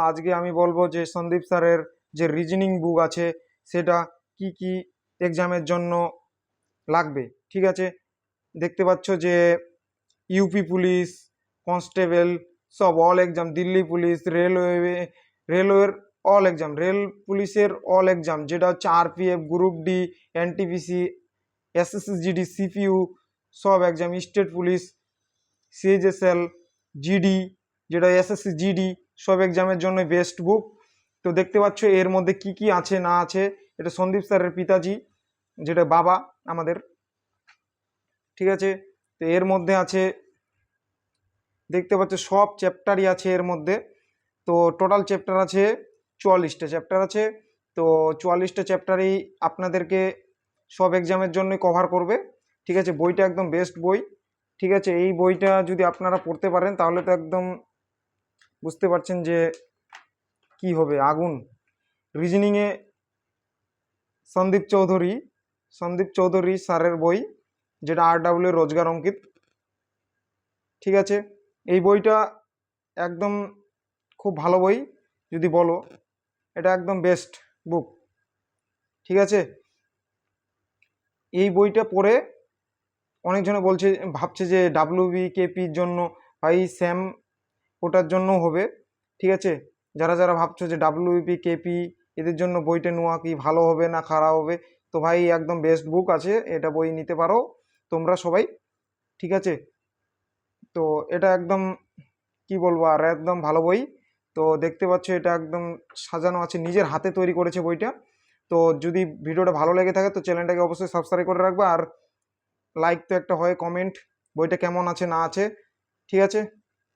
আজকে আমি বলবো যে সন্দীপ স্যারের যে রিজনিং বুক আছে সেটা কি কি এক্সামের জন্য লাগবে। ঠিক আছে, দেখতে পাচ্ছ যে ইউপি পুলিশ, কনস্টেবল, সব অল এক্সাম, দিল্লি পুলিশ, রেলওয়ের অল এক্সাম, রেল পুলিশের অল এক্সাম যেটা হচ্ছে RPF, group D, NTPC, SSC GD, CPU সব exam, state police, CHSL, GD যেটা এসএসসি জিডি সব এক্সামের জন্য বেস্ট বুক। তো দেখতে পাচ্ছ এর মধ্যে কি কি আছে না আছে, এটা সন্দীপ স্যারের পিতাজি যেটা বাবা আমাদের। ঠিক আছে, তো এর মধ্যে আছে দেখতে পাচ্ছ সব চ্যাপ্টারই আছে এর মধ্যে। তো টোটাল চ্যাপ্টার আছে 44টা চ্যাপ্টার আছে। তো 44টা চ্যাপ্টারই আপনাদেরকে সব এক্সামের জন্যই কভার করবে। ঠিক আছে, বইটা একদম বেস্ট বই। ঠিক আছে, এই বইটা যদি আপনারা পড়তে পারেন তাহলে তো একদম বুঝতে পারছেন যে কি হবে আগুন। রিজনিংয়ে সন্দীপ চৌধুরী স্যারের বই যেটা RW রোজগার অঙ্কিত। ঠিক আছে, এই বইটা একদম খুব ভালো বই যদি বলো, এটা একদম বেস্ট বুক। ঠিক আছে, এই বইটা পড়ে অনেকজনে বলছে, ভাবছে যে WBKPর জন্য ভাই স্যাম ওটার জন্য হবে। ঠিক আছে, যারা যারা ভাবছো যে WBKP এদের জন্য বইটা নেওয়া কি ভালো হবে না খারাপ হবে, তো ভাই একদম বেস্ট বুক আছে, এটা বই নিতে পারো তোমরা সবাই। ঠিক আছে, তো এটা একদম কি বলবো আর একদম ভালো বই। তো দেখতে পাচ্ছ এটা একদম সাজানো আছে, নিজের হাতে তৈরি করেছে বইটা। তো যদি ভিডিওটা ভালো লেগে থাকে তো চ্যানেলটাকে অবশ্যই সাবস্ক্রাইব করে রাখবে, আর লাইক তো একটা হয়, কমেন্ট বইটা কেমন আছে না আছে। ঠিক আছে।